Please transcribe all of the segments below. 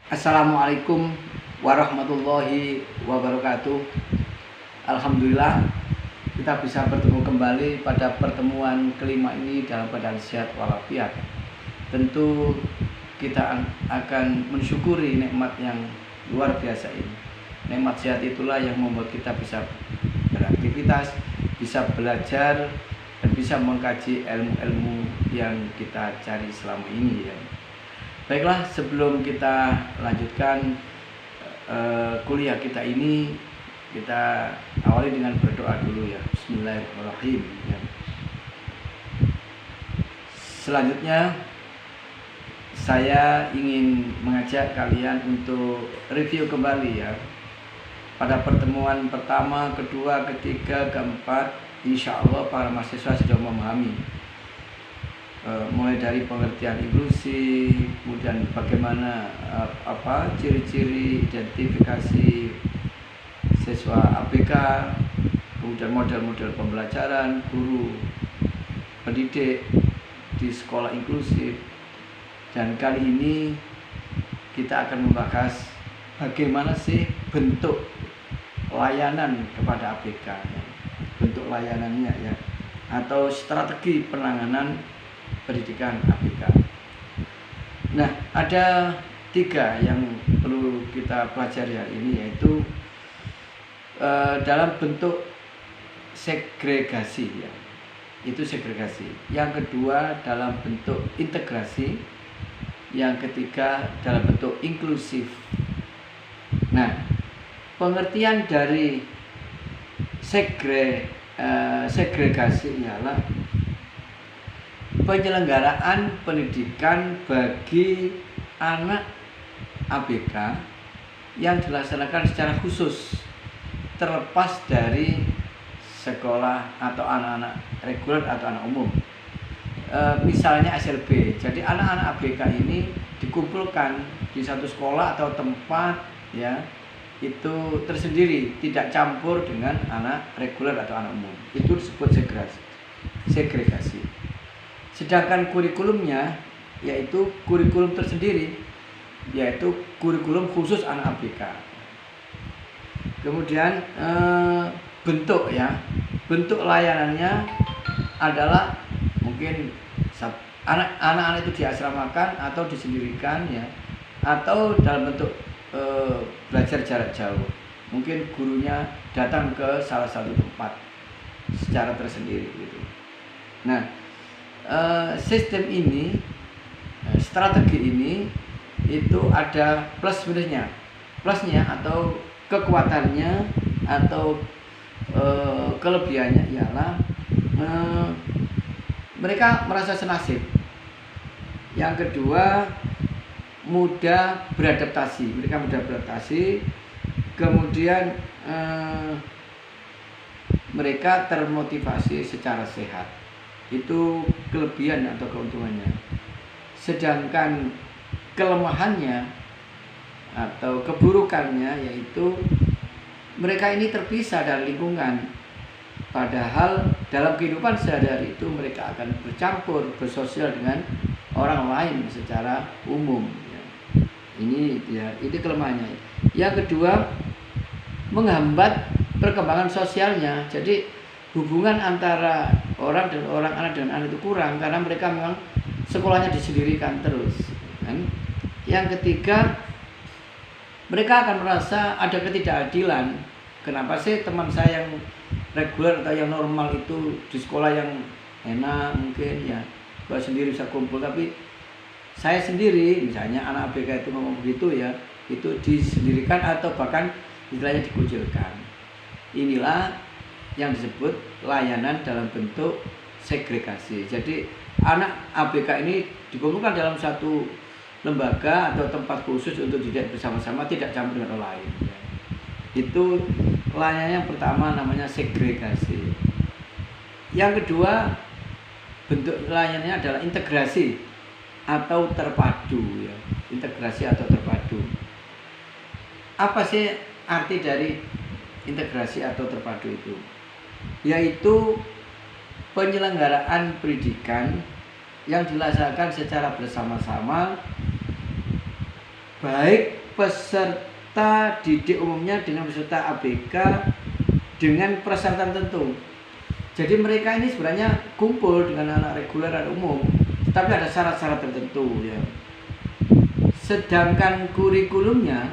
Assalamualaikum warahmatullahi wabarakatuh. Alhamdulillah kita bisa bertemu kembali pada pertemuan kelima ini dalam keadaan sehat walafiat. Tentu kita akan mensyukuri nikmat yang luar biasa ini. Nikmat sehat itulah yang membuat kita bisa beraktivitas, bisa belajar, dan bisa mengkaji ilmu-ilmu yang kita cari selama ini ya. Baiklah, sebelum kita lanjutkan kuliah kita ini, kita awali dengan berdoa dulu ya. Bismillahirrahmanirrahim ya. Selanjutnya saya ingin mengajak kalian untuk review kembali ya. Pada pertemuan pertama, kedua, ketiga, keempat, insya Allah para mahasiswa sudah memahami mulai dari pengertian inklusi, kemudian bagaimana ciri-ciri identifikasi siswa ABK, kemudian model-model pembelajaran guru pendidik di sekolah inklusif. Dan kali ini kita akan membahas bagaimana sih bentuk layanan kepada ABK, bentuk layanannya ya, atau strategi penanganan pendidikan ABK. Nah, ada 3 yang perlu kita pelajari hari ini, yaitu dalam bentuk segregasi ya, itu segregasi. Yang kedua dalam bentuk integrasi, yang ketiga dalam bentuk inklusif. Nah, pengertian dari segregasi ialah penyelenggaraan pendidikan bagi anak ABK yang dilaksanakan secara khusus terlepas dari sekolah atau anak-anak reguler atau anak umum. Misalnya SLB. Jadi anak-anak ABK ini dikumpulkan di satu sekolah atau tempat ya, itu tersendiri, tidak campur dengan anak reguler atau anak umum. Itu disebut segregasi. Sedangkan kurikulumnya yaitu kurikulum tersendiri, yaitu kurikulum khusus anak ABK. Kemudian bentuk layanannya adalah mungkin anak-anak itu diasramakan atau disendirikan ya, atau dalam bentuk belajar jarak jauh. Mungkin gurunya datang ke salah satu tempat secara tersendiri gitu. Nah, sistem ini, strategi ini itu ada plus minusnya. Plusnya atau kekuatannya atau kelebihannya ialah mereka merasa senasib. Yang kedua, mudah beradaptasi. Mereka mudah beradaptasi. Kemudian mereka termotivasi secara sehat. Itu kelebihan atau keuntungannya. Sedangkan kelemahannya atau keburukannya yaitu mereka ini terpisah dari lingkungan, padahal dalam kehidupan sehari-hari itu mereka akan bercampur, bersosial dengan orang lain secara umum ya. Ini kelemahannya. Yang kedua, menghambat perkembangan sosialnya. Jadi hubungan antara orang dan orang, anak dengan anak itu kurang karena mereka memang sekolahnya disendirikan terus kan. Yang ketiga, mereka akan merasa ada ketidakadilan. Kenapa sih teman saya yang reguler atau yang normal itu di sekolah yang enak mungkin ya, gua sendiri bisa kumpul, tapi saya sendiri misalnya anak ABK itu ngomong begitu ya, itu disendirikan atau bahkan istilahnya dikucilkan. Inilah yang disebut layanan dalam bentuk segregasi. Jadi anak ABK ini dikumpulkan dalam satu lembaga atau tempat khusus untuk dididik bersama-sama, tidak campur dengan orang lain. Itu layanan yang pertama, namanya segregasi. Yang kedua, bentuk layanannya adalah integrasi atau terpadu ya. Integrasi atau terpadu. Apa sih arti dari integrasi atau terpadu itu? Yaitu penyelenggaraan pendidikan yang dilaksanakan secara bersama-sama baik peserta didik umumnya dengan peserta ABK dengan persyaratan tertentu. Jadi mereka ini sebenarnya kumpul dengan anak reguler dan umum, tapi ada syarat-syarat tertentu ya. Sedangkan kurikulumnya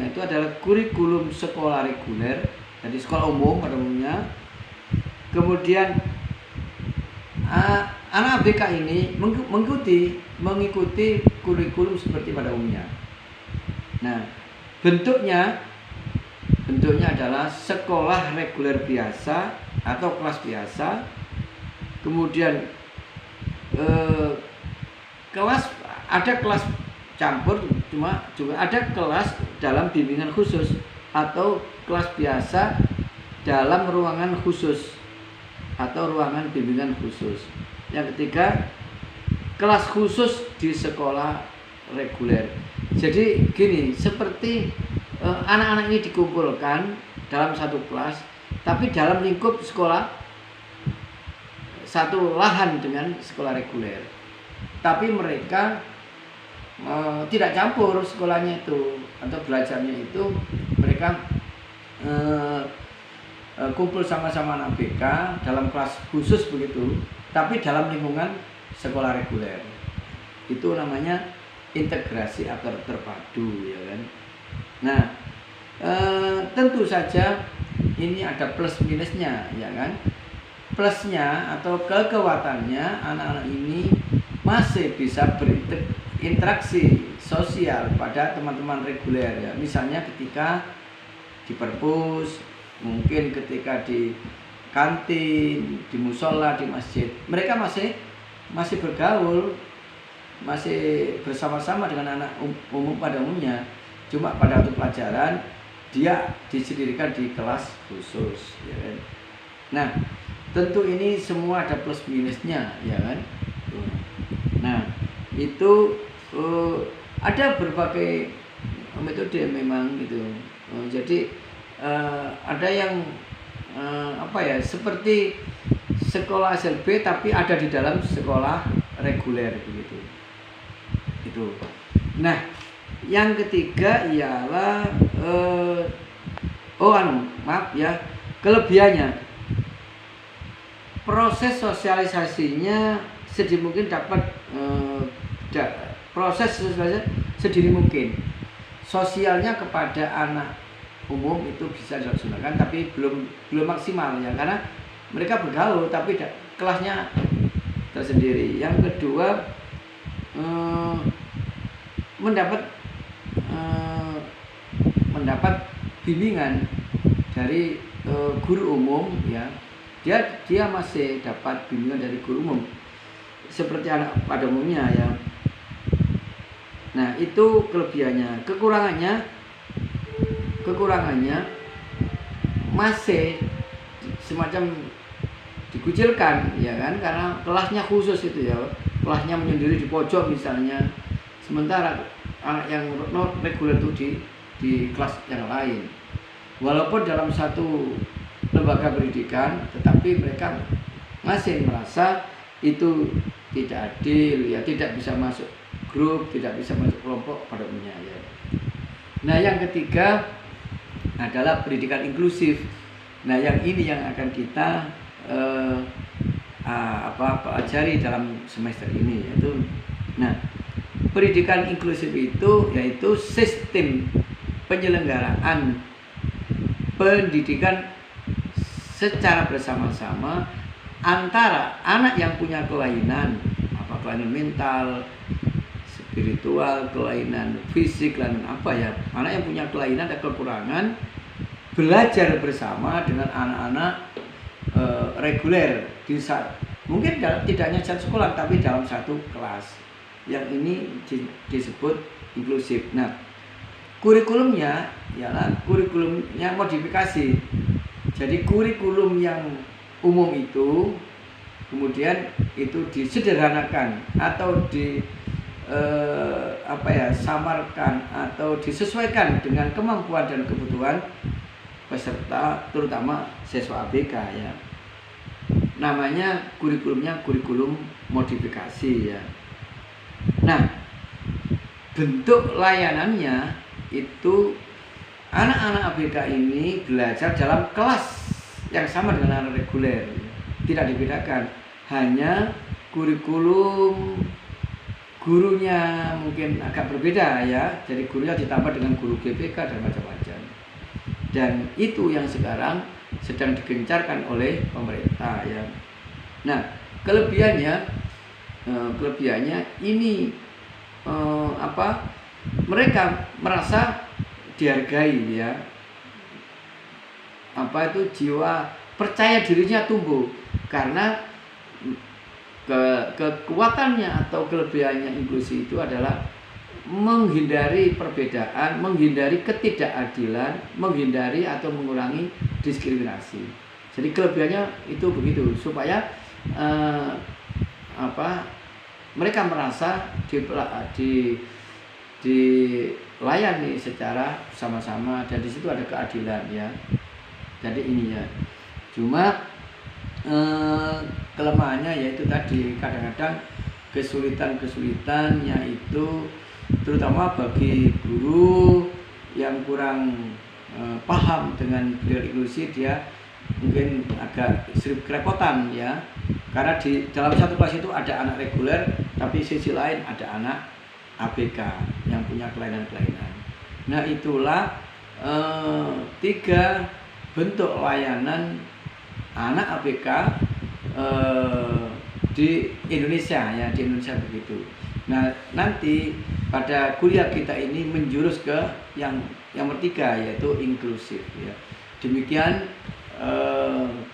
itu adalah kurikulum sekolah reguler, jadi sekolah umum pada umumnya. Kemudian anak ABK ini mengikuti kurikulum seperti pada umumnya. Nah, bentuknya adalah sekolah reguler biasa atau kelas biasa. Kemudian ada kelas campur, cuma juga ada kelas dalam bimbingan khusus atau kelas biasa dalam ruangan khusus atau ruangan bimbingan khusus. Yang ketiga, kelas khusus di sekolah reguler. Jadi gini, seperti anak-anak ini dikumpulkan dalam satu kelas, tapi dalam lingkup sekolah satu lahan dengan sekolah reguler. Tapi mereka tidak campur sekolahnya itu atau belajarnya itu, mereka kumpul sama-sama anak BK dalam kelas khusus begitu, tapi dalam lingkungan sekolah reguler. Itu namanya integrasi atau terpadu ya kan. Nah, tentu saja ini ada plus minusnya ya kan. Plusnya atau kekuatannya, anak-anak ini masih bisa berinteraksi sosial pada teman-teman reguler ya. Misalnya ketika di perpus, mungkin ketika di kantin, di musola, di masjid, mereka masih bergaul, masih bersama-sama dengan anak umum pada umumnya. Cuma pada waktu pelajaran dia disendirikan di kelas khusus ya kan. Nah, tentu ini semua ada plus minusnya ya kan. Nah, itu ada berbagai metode memang gitu. Jadi ada yang seperti sekolah SLB tapi ada di dalam sekolah reguler begitu. Itu. Nah, yang ketiga ialah kelebihannya. Proses sosialisasinya sedini mungkin sedini mungkin. Sosialnya kepada anak umum itu bisa dilaksanakan, tapi belum maksimal ya, karena mereka bergaul tapi kelasnya tersendiri. Yang kedua, mendapat bimbingan dari guru umum ya. Dia masih dapat bimbingan dari guru umum seperti anak pada umumnya ya. Nah, itu kelebihannya. Kekurangannya masih semacam dikucilkan ya kan, karena kelasnya khusus itu ya. Kelasnya menyendiri di pojok misalnya. Sementara anak yang non reguler itu di kelas yang lain. Walaupun dalam satu lembaga pendidikan, tetapi mereka masih merasa itu tidak adil ya, tidak bisa masuk grup, tidak bisa masuk kelompok pada umumnya ya. Nah, yang ketiga adalah pendidikan inklusif. Nah, yang ini yang akan kita pelajari dalam semester ini yaitu. Nah, pendidikan inklusif itu yaitu sistem penyelenggaraan pendidikan secara bersama-sama antara anak yang punya kelainan mental, spiritual, kelainan fisik, kelainan anak yang punya kelainan dan kekurangan, belajar bersama dengan anak-anak reguler mungkin tidak hanya satu sekolah tapi dalam satu kelas. Yang ini disebut inklusif. Nah, kurikulumnya modifikasi. Jadi kurikulum yang umum itu kemudian itu disederhanakan atau samarkan atau disesuaikan dengan kemampuan dan kebutuhan peserta, terutama siswa ABK ya. Namanya kurikulum modifikasi ya. Nah, bentuk layanannya itu anak-anak ABK ini belajar dalam kelas yang sama dengan anak reguler, tidak dibedakan, hanya kurikulum gurunya mungkin agak berbeda ya, jadi gurunya ditambah dengan guru GPK dan macam-macam. Dan itu yang sekarang sedang digencarkan oleh pemerintah ya. Nah, kelebihannya ini mereka merasa dihargai ya, jiwa percaya dirinya tumbuh karena kekuatannya atau kelebihannya inklusi itu adalah menghindari perbedaan, menghindari ketidakadilan, menghindari atau mengurangi diskriminasi. Jadi kelebihannya itu begitu, supaya mereka merasa dilayani secara sama-sama, dan di situ ada keadilan ya. Jadi ini ya. Cuma kelemahannya yaitu tadi, kadang-kadang kesulitan-kesulitannya itu terutama bagi guru yang kurang paham dengan budaya inklusi, dia mungkin agak sedikit kerepotan ya, karena di dalam satu kelas itu ada anak reguler, tapi sisi lain ada anak ABK yang punya kelainan-kelainan. Nah, itulah 3 bentuk layanan anak ABK di Indonesia ya, di Indonesia begitu. Nah, nanti pada kuliah kita ini menjurus ke yang ketiga, yaitu inklusif ya. Demikian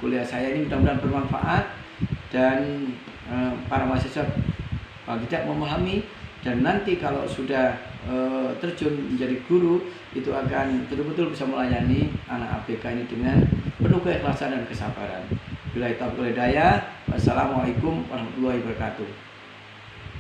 kuliah saya ini mudah-mudahan bermanfaat, dan para mahasiswa tidak memahami, dan nanti kalau sudah terjun menjadi guru itu akan betul-betul bisa melayani anak ABK ini dengan penuh keikhlasan dan kesabaran. Billahi taufiq wal hidayah. Wassalamualaikum warahmatullahi wabarakatuh.